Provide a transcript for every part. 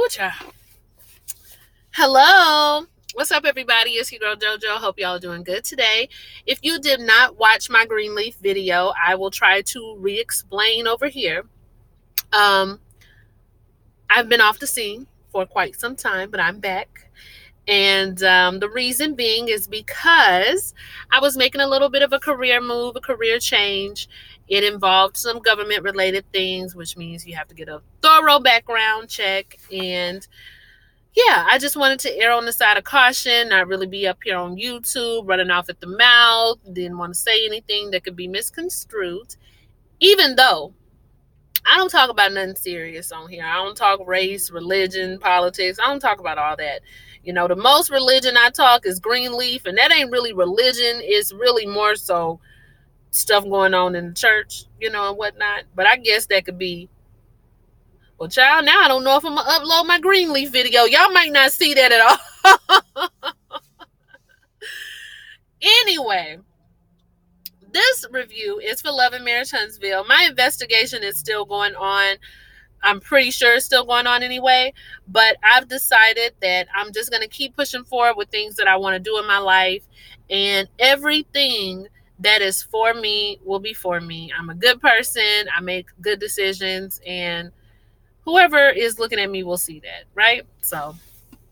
child. Hello. What's up, everybody? It's your girl JoJo. Hope y'all are doing good today. If you did not watch my Greenleaf video, I will try to re-explain over here. I've been off the scene for quite some time, but I'm back. And the reason being is because I was making a little bit of a career move, a career change. It involved some government related things, which means you have to get a thorough background check. And yeah, I just wanted to err on the side of caution, not really be up here on YouTube running off at the mouth. Didn't want to say anything that could be misconstrued, even though I don't talk about nothing serious on here. I don't talk race, religion, politics. I don't talk about all that. The most religion I talk is Greenleaf, and that ain't really religion. It's really more so stuff going on in the church, and whatnot. But I guess that could be, well, child, now I don't know if I'm going to upload my Greenleaf video. Y'all might not see that at all. Anyway, this review is for Love and Marriage Huntsville. My investigation is still going on. I'm pretty sure it's still going on anyway, but I've decided that I'm just going to keep pushing forward with things that I want to do in my life, and everything that is for me will be for me. I'm a good person. I make good decisions, and whoever is looking at me will see that, right? So,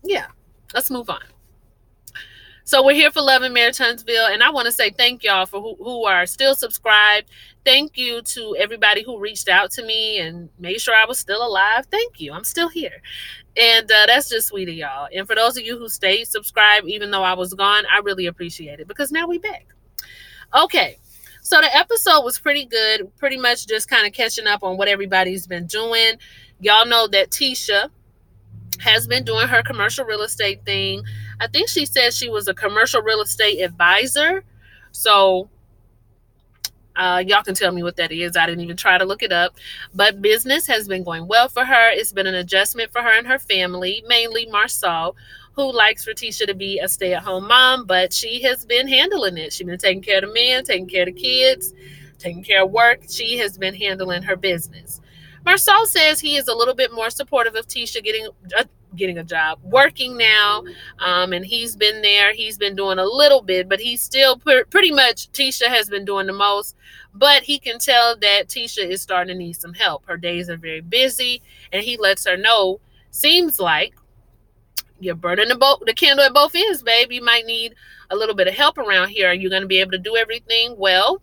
yeah, let's move on. So we're here for Love and Marriage Huntsville, and I want to say thank y'all for who are still subscribed. Thank you to everybody who reached out to me and made sure I was still alive. Thank you. I'm still here. And that's just sweet of y'all. And for those of you who stayed subscribed, even though I was gone, I really appreciate it because now we back. Okay. So the episode was pretty good, pretty much just kind of catching up on what everybody's been doing. Y'all know that Tisha has been doing her commercial real estate thing. I think she said she was a commercial real estate advisor. So y'all can tell me what that is. I didn't even try to look it up. But business has been going well for her. It's been an adjustment for her and her family, mainly Marcel, who likes for Tisha to be a stay-at-home mom, but she has been handling it. She's been taking care of the men, taking care of the kids, taking care of work. She has been handling her business. Marcel says he is a little bit more supportive of Tisha getting a job, working now, and he's been there. He's been doing a little bit, but he's still pretty much, Tisha has been doing the most, but he can tell that Tisha is starting to need some help. Her days are very busy, and he lets her know, seems like you're burning the candle at both ends, babe. You might need a little bit of help around here. Are you going to be able to do everything? Well,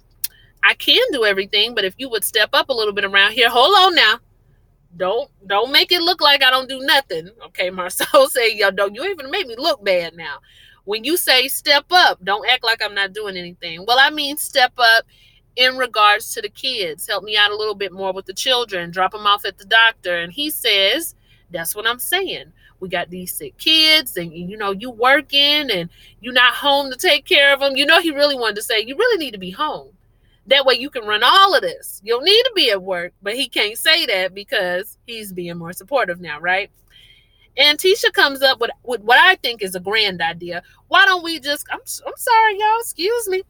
I can do everything, but if you would step up a little bit around here, hold on now. Don't make it look like I don't do nothing. Okay, Marcel say, yo, don't you even make me look bad now. When you say step up, don't act like I'm not doing anything. Well, I mean step up in regards to the kids. Help me out a little bit more with the children. Drop them off at the doctor. And he says, that's what I'm saying. We got these sick kids and, you working and you're not home to take care of them. He really wanted to say, you really need to be home. That way you can run all of this. You don't need to be at work, but he can't say that because he's being more supportive now, right? And Tisha comes up with what I think is a grand idea. Why don't we just, I'm sorry, y'all, excuse me.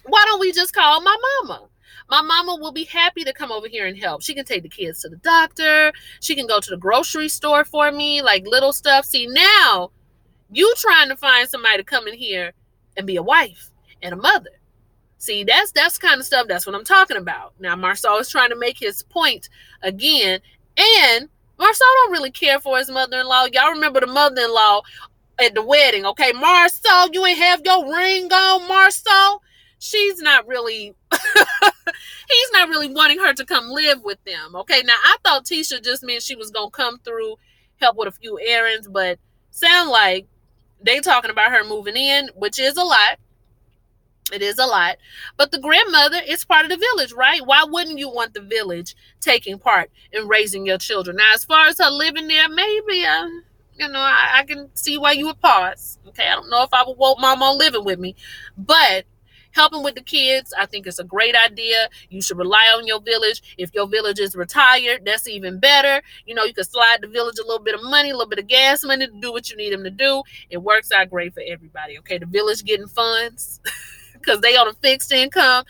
Why don't we just call my mama? My mama will be happy to come over here and help. She can take the kids to the doctor. She can go to the grocery store for me, like little stuff. See, now you trying to find somebody to come in here and be a wife and a mother. See, that's kind of stuff. That's what I'm talking about. Now, Marcel is trying to make his point again. And Marcel don't really care for his mother-in-law. Y'all remember the mother-in-law at the wedding, okay? Marcel, you ain't have your ring on, Marcel. She's not really, he's not really wanting her to come live with them, okay? Now, I thought Tisha just meant she was going to come through, help with a few errands, but sound like they talking about her moving in, which is a lot. It is a lot. But the grandmother is part of the village, right? Why wouldn't you want the village taking part in raising your children? Now, as far as her living there, maybe, I can see why you would pause. Okay, I don't know if I would want mom on living with me. But helping with the kids, I think it's a great idea. You should rely on your village. If your village is retired, that's even better. You can slide the village a little bit of money, a little bit of gas money to do what you need them to do. It works out great for everybody, okay? The village getting funds. because they on a fixed income,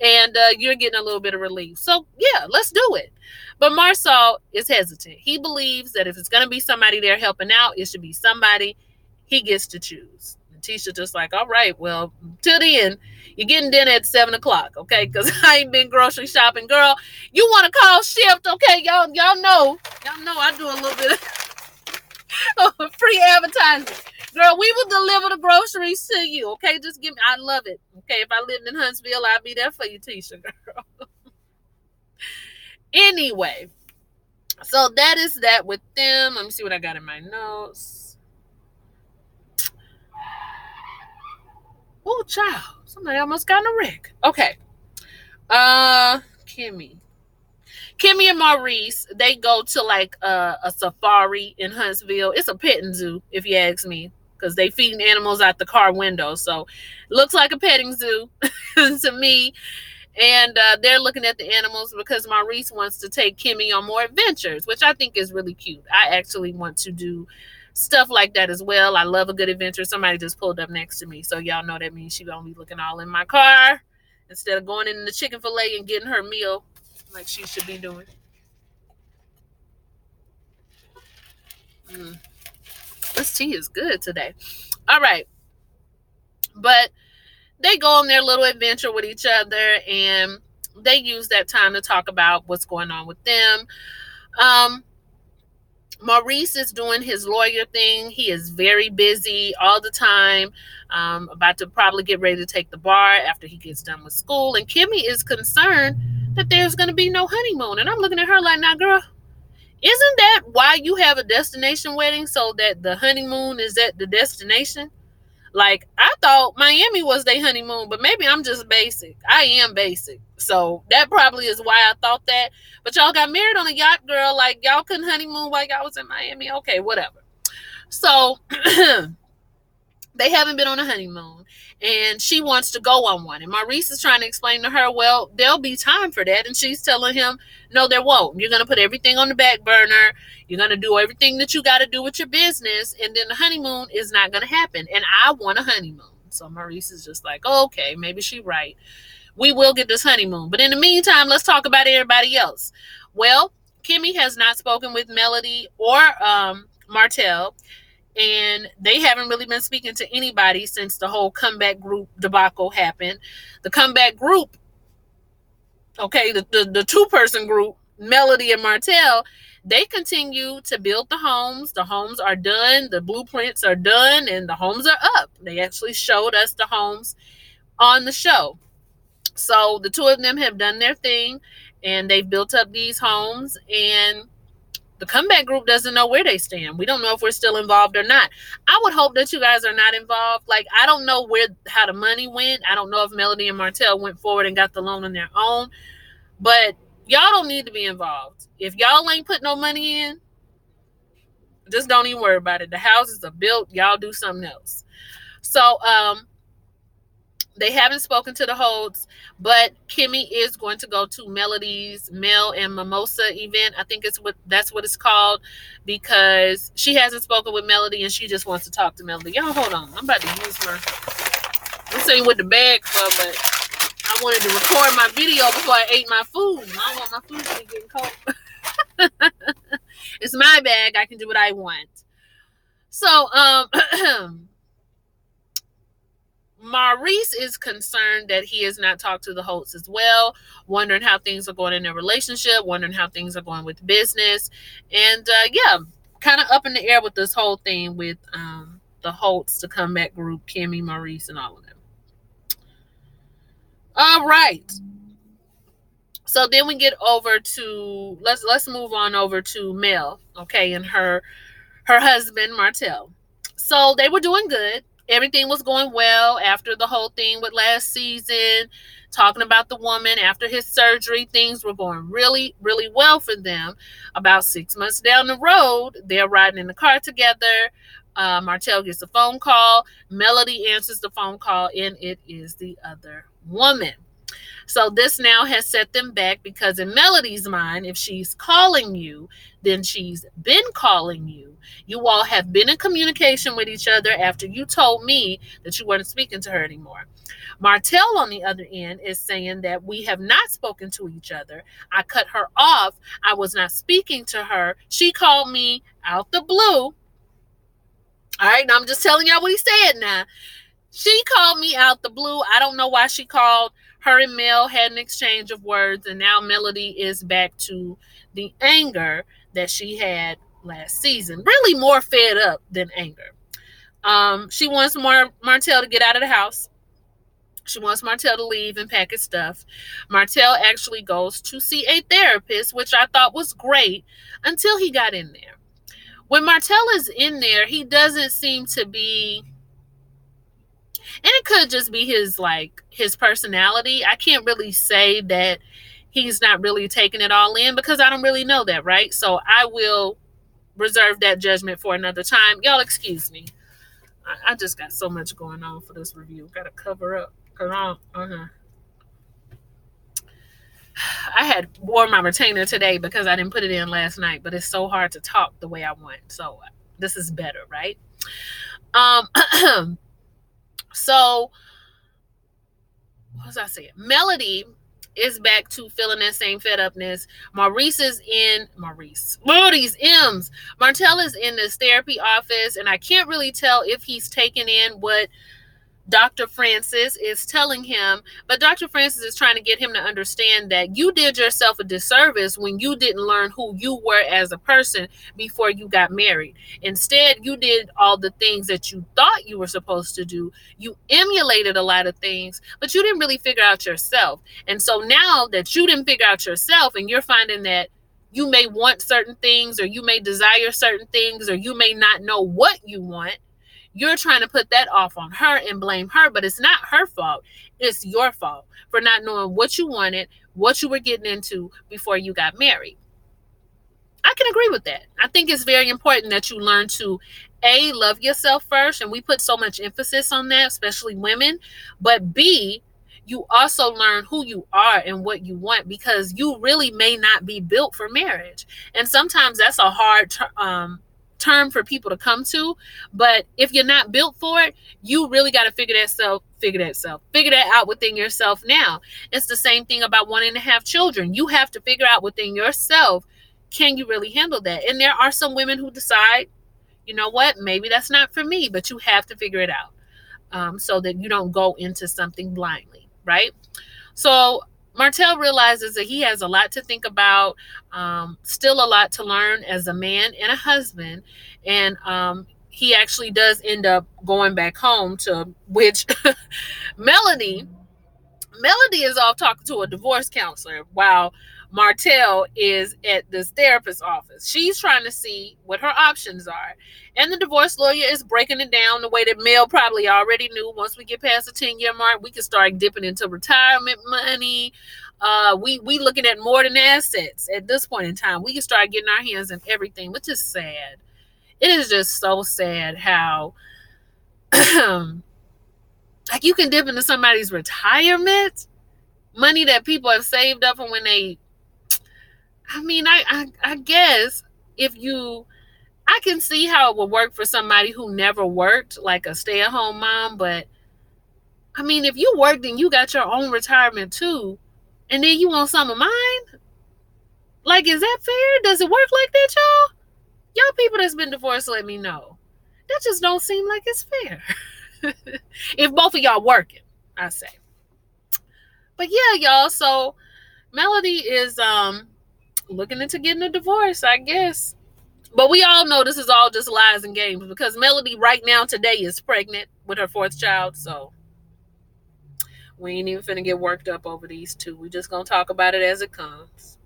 and you're getting a little bit of relief. So yeah, let's do it. But Marsau is hesitant. He believes that if it's going to be somebody there helping out, it should be somebody he gets to choose. And Tisha just like, all right, well, till then, you're getting dinner at 7 o'clock, okay? Because I ain't been grocery shopping. Girl, you want to call shift, okay? Y'all know I do a little bit of free advertising. Girl, we will deliver the groceries to you, okay? Just give me, I love it. Okay, if I lived in Huntsville, I'd be there for you, Tisha, girl. Anyway, so that is that with them. Let me see what I got in my notes. Oh, child. Somebody almost got in a wreck. Okay. Kimmy and Maurice, they go to like a safari in Huntsville. It's a petting zoo, if you ask me, because they feeding animals out the car window. So it looks like a petting zoo to me. And they're looking at the animals because Maurice wants to take Kimmy on more adventures, which I think is really cute. I actually want to do stuff like that as well. I love a good adventure. Somebody just pulled up next to me, so y'all know that means she's gonna be looking all in my car instead of going in the Chick-fil-A and getting her meal like she should be doing. This tea is good today. All right, but they go on their little adventure with each other, and they use that time to talk about what's going on with them. Maurice is doing his lawyer thing. He is very busy all the time, about to probably get ready to take the bar after he gets done with school. And Kimmy is concerned that there's going to be no honeymoon. And I'm looking at her like, now, girl, isn't that why you have a destination wedding, so that the honeymoon is at the destination? Like, I thought Miami was their honeymoon, but maybe I'm just basic. I am basic. So that probably is why I thought that. But y'all got married on a yacht, girl. Like, y'all couldn't honeymoon while y'all was in Miami. Okay, whatever. So they haven't been on a honeymoon, and she wants to go on one. And Maurice is trying to explain to her, well, there'll be time for that. And she's telling him, no, there won't. You're going to put everything on the back burner. You're going to do everything that you got to do with your business. And then the honeymoon is not going to happen. And I want a honeymoon. So Maurice is just like, oh, okay, maybe she's right. We will get this honeymoon. But in the meantime, let's talk about everybody else. Well, Kimmy has not spoken with Melody or Martell. And they haven't really been speaking to anybody since the whole comeback group debacle happened. The comeback group, okay, the two-person group, Melody and Martell, they continue to build the homes. The homes are done. The blueprints are done, and the homes are up. They actually showed us the homes on the show. So the two of them have done their thing, and they've built up these homes, and the comeback group doesn't know where they stand. We don't know if we're still involved or not. I would hope that you guys are not involved. Like, I don't know how the money went. I don't know if Melody and Martell went forward and got the loan on their own. But y'all don't need to be involved. If y'all ain't put no money in, just don't even worry about it. The houses are built. Y'all do something else. So, they haven't spoken to the Holts, but Kimmy is going to go to Melody's Mel and Mimosa event. I think that's what it's called, because she hasn't spoken with Melody and she just wants to talk to Melody. Y'all, hold on. I'm about to use this ain't what the bag for, but I wanted to record my video before I ate my food. I don't want my food to be getting cold. It's my bag. I can do what I want. So, Maurice is concerned that he has not talked to the Holts as well, wondering how things are going in their relationship, wondering how things are going with business. And kind of up in the air with this whole thing with the Holts, the comeback group, Kimmy, Maurice, and all of them. All right. So then we get over to, let's move on over to Mel, okay, and her husband, Martell. So they were doing good. Everything was going well after the whole thing with last season, talking about the woman after his surgery. Things were going really, really well for them. About 6 months down the road, they're riding in the car together. Martell gets a phone call. Melody answers the phone call, and it is the other woman. So this now has set them back because in Melody's mind, if she's calling you, then she's been calling you. You all have been in communication with each other after you told me that you weren't speaking to her anymore. Martell, on the other end, is saying that we have not spoken to each other. I cut her off. I was not speaking to her. She called me out the blue. All right, now I'm just telling y'all what he said now. She called me out the blue. I don't know why she called. Her and Mel had an exchange of words, and now Melody is back to the anger that she had last season. Really more fed up than anger. She wants Martell to get out of the house. She wants Martell to leave and pack his stuff. Martell actually goes to see a therapist, which I thought was great until he got in there. When Martell is in there, he doesn't seem to be, and it could just be his personality. I can't really say that he's not really taking it all in because I don't really know that, right? So I will reserve that judgment for another time. Y'all excuse me. I just got so much going on for this review. Got to cover up. I had wore my retainer today because I didn't put it in last night, but it's so hard to talk the way I want. So this is better, right? So what was I saying? Melody is back to feeling that same fed upness. Martell is in this therapy office, and I can't really tell if he's taking in what Dr. Francis is telling him, but Dr. Francis is trying to get him to understand that you did yourself a disservice when you didn't learn who you were as a person before you got married. Instead, you did all the things that you thought you were supposed to do. You emulated a lot of things, but you didn't really figure out yourself. And so now that you didn't figure out yourself and you're finding that you may want certain things or you may desire certain things or you may not know what you want, you're trying to put that off on her and blame her, but it's not her fault. It's your fault for not knowing what you wanted, what you were getting into before you got married. I can agree with that. I think it's very important that you learn to, A, love yourself first, and we put so much emphasis on that, especially women, but B, you also learn who you are and what you want because you really may not be built for marriage. And sometimes that's a hard term for people to come to, but if you're not built for it, you really got to figure that out within yourself now. It's the same thing about wanting to have children. You have to figure out within yourself, can you really handle that? And there are some women who decide, you know what, maybe that's not for me, but you have to figure it out so that you don't go into something blindly, right? So Martell realizes that he has a lot to think about, still a lot to learn as a man and a husband. And he actually does end up going back home, to which Melody is off talking to a divorce counselor while Martell is at this therapist's office. She's trying to see what her options are. And the divorce lawyer is breaking it down the way that Mel probably already knew. Once we get past the 10-year mark, we can start dipping into retirement money. We looking at more than assets at this point in time. We can start getting our hands in everything, which is sad. It is just so sad how like you can dip into somebody's retirement money that people have saved up from when they, I guess I can see how it would work for somebody who never worked, like a stay-at-home mom, but if you worked and you got your own retirement too, and then you want some of mine, like, is that fair? Does it work like that, y'all? Y'all people that's been divorced, let me know. That just don't seem like it's fair. If both of y'all working, I say. But yeah, y'all, so Melody is looking into getting a divorce, I guess. But we all know this is all just lies and games because Melody right now today is pregnant with her 4th child. So we ain't even finna get worked up over these two. We just gonna talk about it as it comes.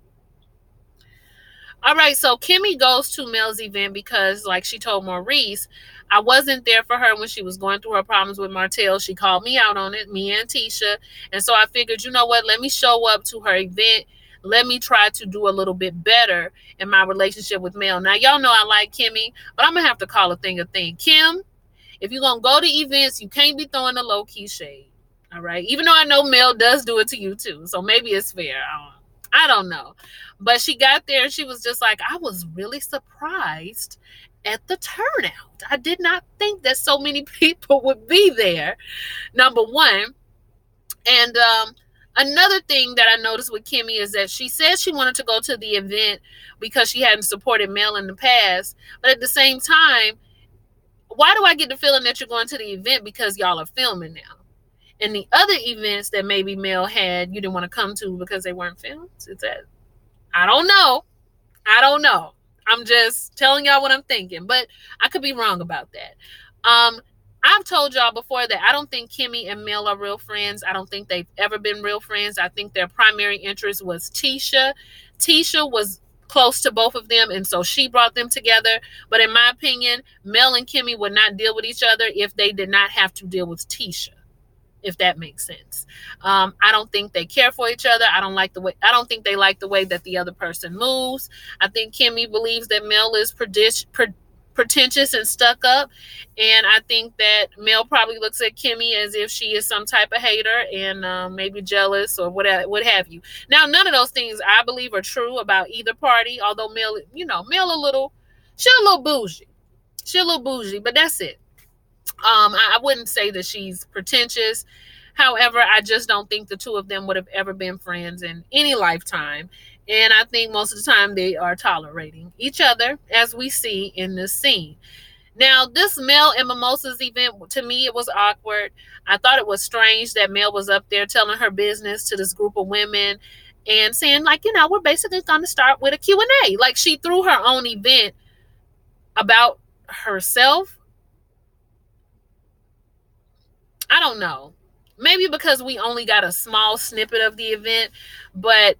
All right, so Kimmy goes to Mel's event because, like she told Maurice, I wasn't there for her when she was going through her problems with Martell. She called me out on it, me and Tisha. And so I figured, you know what, let me show up to her event. Let me try to do a little bit better in my relationship with Mel. Now, y'all know I like Kimmy, but I'm going to have to call a thing a thing. Kim, if you're going to go to events, you can't be throwing a low-key shade. All right. Even though I know Mel does do it to you too. So maybe it's fair. I don't know. But she got there and she was just like, I was really surprised at the turnout. I did not think that so many people would be there. Number one. And another thing that I noticed with Kimmy is that she said she wanted to go to the event because she hadn't supported Mel in the past. But at the same time, why do I get the feeling that you're going to the event because y'all are filming now? And the other events that maybe Mel had, you didn't want to come to because they weren't filmed? Is that? I don't know. I don't know. I'm just telling y'all what I'm thinking, but I could be wrong about that. I've told y'all before that I don't think Kimmy and Mel are real friends. I don't think they've ever been real friends. I think their primary interest was Tisha. Tisha was close to both of them, and so she brought them together. But in my opinion, Mel and Kimmy would not deal with each other if they did not have to deal with Tisha, if that makes sense. I don't think they care for each other. I don't think they like the way that the other person moves. I think Kimmy believes that Mel is pretentious and stuck up, and I think that Mel probably looks at Kimmy as if she is some type of hater and maybe jealous or what have you. Now, none of those things I believe are true about either party, although Mel, Mel a little bougie. She's a little bougie, but that's it. I wouldn't say that she's pretentious. However, I just don't think the two of them would have ever been friends in any lifetime. And I think most of the time they are tolerating each other, as we see in this scene. Now, this Mel and Mimosas event, to me, it was awkward. I thought it was strange that Mel was up there telling her business to this group of women and saying, like, we're basically going to start with a Q&A. Like, she threw her own event about herself. I don't know. Maybe because we only got a small snippet of the event, but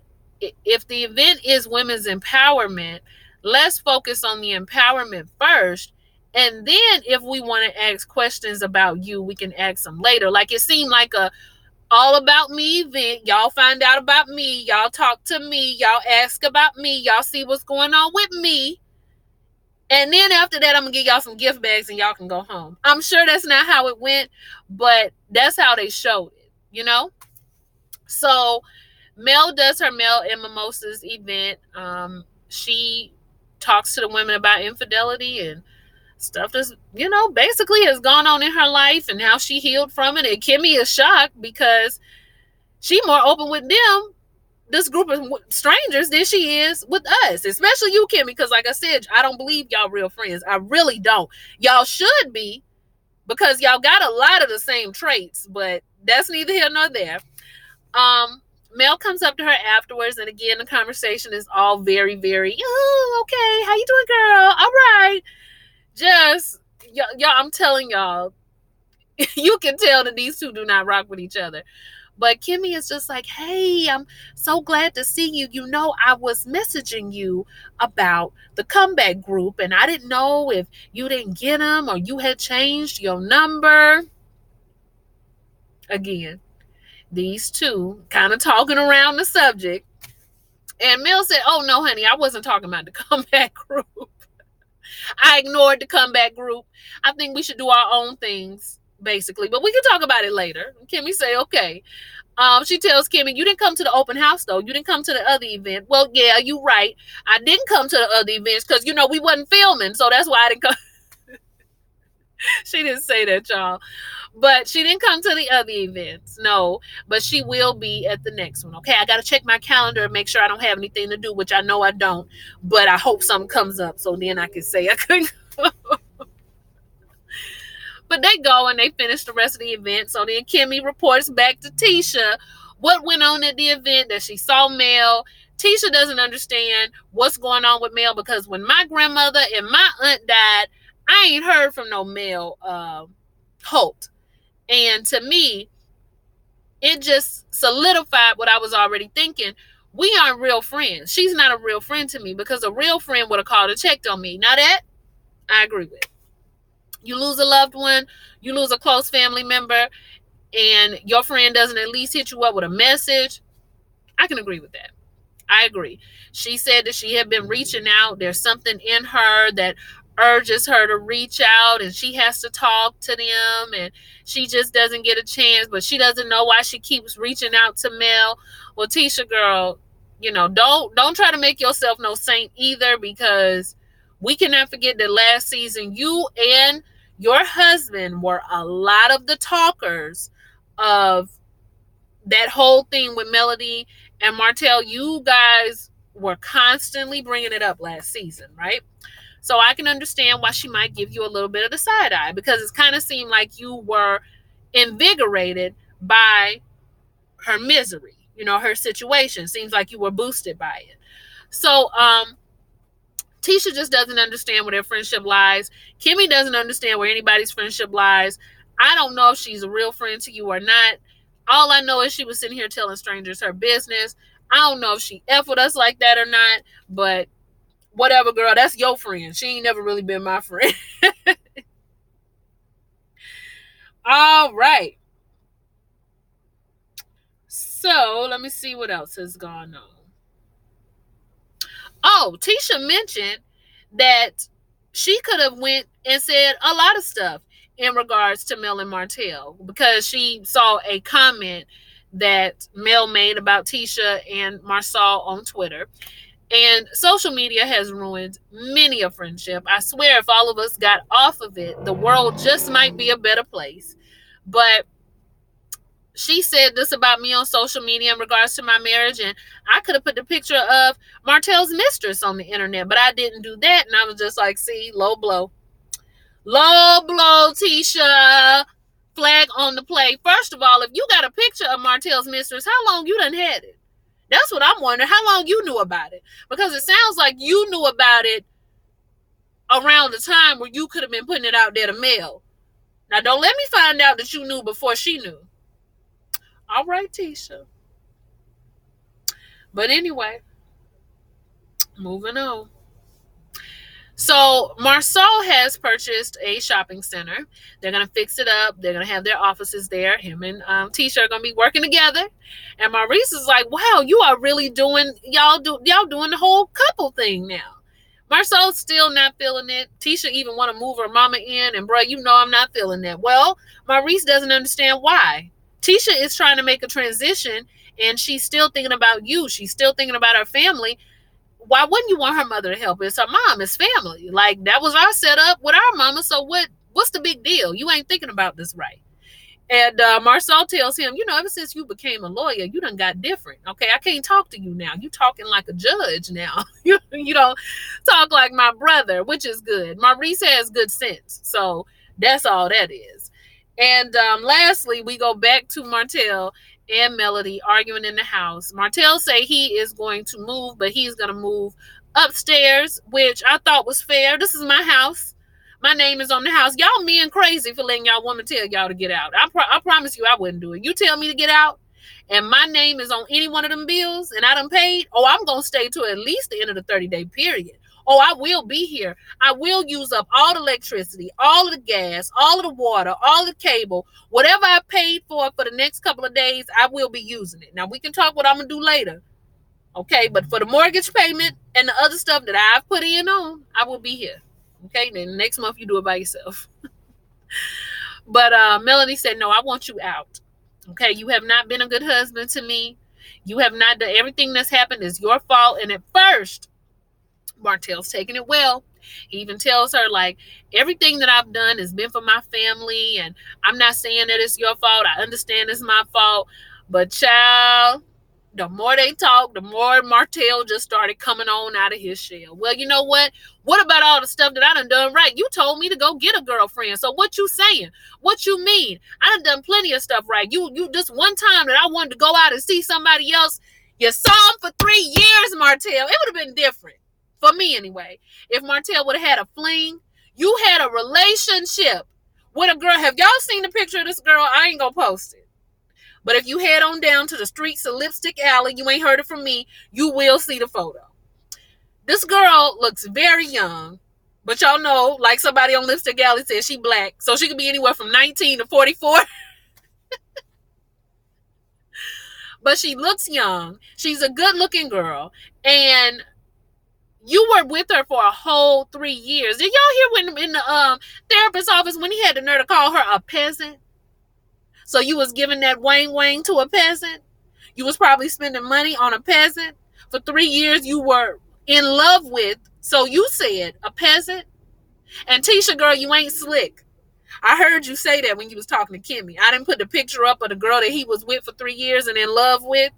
if the event is women's empowerment, let's focus on the empowerment first. And then if we want to ask questions about you, we can ask them later. Like, it seemed like a all about me event. Y'all find out about me. Y'all talk to me. Y'all ask about me. Y'all see what's going on with me. And then after that, I'm going to give y'all some gift bags and y'all can go home. I'm sure that's not how it went, but that's how they showed it, So Mel does her Mel and Mimosas event. She talks to the women about infidelity and stuff that's, basically has gone on in her life and how she healed from it. And Kimmy is shocked because she's more open with them, this group of strangers, than she is with us, especially you, Kimmy, because like I said, I don't believe y'all real friends. I really don't. Y'all should be, because y'all got a lot of the same traits, but that's neither here nor there. Mel comes up to her afterwards, and again, the conversation is all very, very, okay, how you doing, girl? All right. Just, y'all, I'm telling y'all, you can tell that these two do not rock with each other. But Kimmy is just like, hey, I'm so glad to see you. I was messaging you about the comeback group, and I didn't know if you didn't get them or you had changed your number. Again, these two kind of talking around the subject. And Mel said, oh, no, honey, I wasn't talking about the comeback group. I ignored the comeback group. I think we should do our own things, basically. But we can talk about it later. Kimmy say, okay. She tells Kimmy, you didn't come to the open house, though. You didn't come to the other event. Well, yeah, you're right. I didn't come to the other events because, we wasn't filming. So that's why I didn't come. She didn't say that, y'all. But she didn't come to the other events. No, but she will be at the next one. Okay, I got to check my calendar and make sure I don't have anything to do, which I know I don't. But I hope something comes up so then I can say I couldn't. But they go and they finish the rest of the event. So then Kimmy reports back to Tisha what went on at the event, that she saw Mel. Tisha doesn't understand what's going on with Mel because when my grandmother and my aunt died, I ain't heard from no Mel Holt. And to me, it just solidified what I was already thinking. We aren't real friends. She's not a real friend to me because a real friend would have called and checked on me. Now that, I agree with. You lose a loved one, you lose a close family member, and your friend doesn't at least hit you up with a message. I can agree with that. I agree. She said that she had been reaching out. There's something in her that urges her to reach out and she has to talk to them and she just doesn't get a chance, but she doesn't know why she keeps reaching out to Mel. Well, Tisha girl, don't try to make yourself no saint either, because we cannot forget that last season you and your husband were a lot of the talkers of that whole thing with Melody and Martell. You guys were constantly bringing it up last season, right? So I can understand why she might give you a little bit of the side eye, because it kind of seemed like you were invigorated by her misery, her situation. Seems like you were boosted by it. So Tisha just doesn't understand where their friendship lies. Kimmy doesn't understand where anybody's friendship lies. I don't know if she's a real friend to you or not. All I know is she was sitting here telling strangers her business. I don't know if she F with us like that or not, but whatever, girl, that's your friend. She ain't never really been my friend. All right. So let me see what else has gone on. Oh, Tisha mentioned that she could have went and said a lot of stuff in regards to Mel and Martell, because she saw a comment that Mel made about Tisha and Marsau on Twitter. And social media has ruined many a friendship. I swear, if all of us got off of it, the world just might be a better place. But she said this about me on social media in regards to my marriage, and I could have put the picture of Martell's mistress on the internet, but I didn't do that. And I was just like, see, low blow. Low blow, Tisha. Flag on the play. First of all, if you got a picture of Martell's mistress, how long you done had it? That's what I'm wondering. How long you knew about it? Because it sounds like you knew about it around the time where you could have been putting it out there to Mel. Now, don't let me find out that you knew before she knew. All right, Tisha. But anyway, moving on. So Marsau has purchased a shopping center. They're going to fix it up. They're going to have their offices there. Him and Tisha are going to be working together. And Maurice is like, wow, you are really doing, y'all doing the whole couple thing now. Marsau's still not feeling it. Tisha even want to move her mama in. And bro, I'm not feeling that. Well, Maurice doesn't understand why. Tisha is trying to make a transition and she's still thinking about you. She's still thinking about her family. Why wouldn't you want her mother to help? It's her mom, it's family. Like, that was our setup with our mama. So what's the big deal? You ain't thinking about this right. And Marsau tells him, ever since you became a lawyer, you done got different. Okay, I can't talk to you now. You talking like a judge now. you don't talk like my brother, which is good. Maurice has good sense. So that's all that is. And lastly, we go back to Martell and Melody arguing in the house. Martell say he is going to move, but he's going to move upstairs, which I thought was fair. This is my house. My name is on the house. Y'all men crazy for letting y'all woman tell y'all to get out. I promise you I wouldn't do it. You tell me to get out and my name is on any one of them bills and I done paid, I'm going to stay to at least the end of the 30-day period. I will be here. I will use up all the electricity, all of the gas, all of the water, all the cable, whatever I paid for the next couple of days, I will be using it. Now, we can talk what I'm going to do later. Okay, but for the mortgage payment and the other stuff that I've put in on, I will be here. Okay, then next month you do it by yourself. But Melanie said, no, I want you out. Okay, you have not been a good husband to me. You have not done, everything that's happened is your fault. And at first, Martell's taking it well. He even tells her, like, everything that I've done has been for my family, and I'm not saying that it's your fault. I understand it's my fault. But child, the more they talk, the more Martell just started coming on out of his shell. Well, you know what? What about all the stuff that I done right? You told me to go get a girlfriend. So what you saying? What you mean? I done plenty of stuff right. You just one time that I wanted to go out and see somebody else, you saw him for 3 years, Martell. It would have been different. For me, anyway. If Martell would have had a fling, you had a relationship with a girl. Have y'all seen the picture of this girl? I ain't gonna post it. But if you head on down to the streets of Lipstick Alley, you ain't heard it from me, you will see the photo. This girl looks very young, but y'all know, like somebody on Lipstick Alley said, she black, so she could be anywhere from 19 to 44. But she looks young. She's a good-looking girl, and You were with her for a whole 3 years. Did y'all hear when in the therapist's office when he had the nerve to call her a peasant? So you was giving that wang to a peasant? You was probably spending money on a peasant for 3 years you were in love with. So you said a peasant? And Tisha, girl, you ain't slick. I heard you say that when you was talking to Kimmy. I didn't put the picture up of the girl that he was with for 3 years and in love with.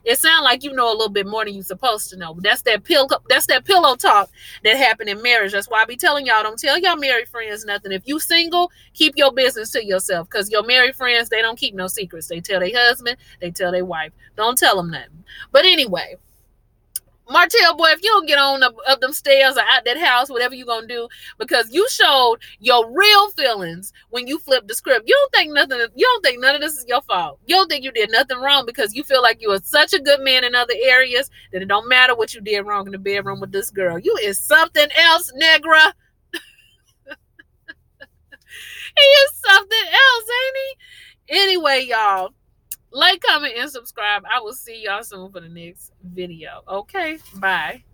It sounds like you know a little bit more than you're supposed to know. That's that pillow talk that happened in marriage. That's why I be telling y'all, don't tell y'all married friends nothing. If you single, keep your business to yourself, because your married friends, they don't keep no secrets. They tell their husband, they tell their wife. Don't tell them nothing. But anyway, Martell, boy, if you don't get on up them stairs or out that house, whatever you gonna do, because you showed your real feelings when you flipped the script. You don't think none of this is your fault. You don't think you did nothing wrong because you feel like you are such a good man in other areas that it don't matter what you did wrong in the bedroom with this girl. You is something else, negra. He is something else, ain't he? Anyway, y'all, like, comment, and subscribe. I will see y'all soon for the next video. Okay, bye.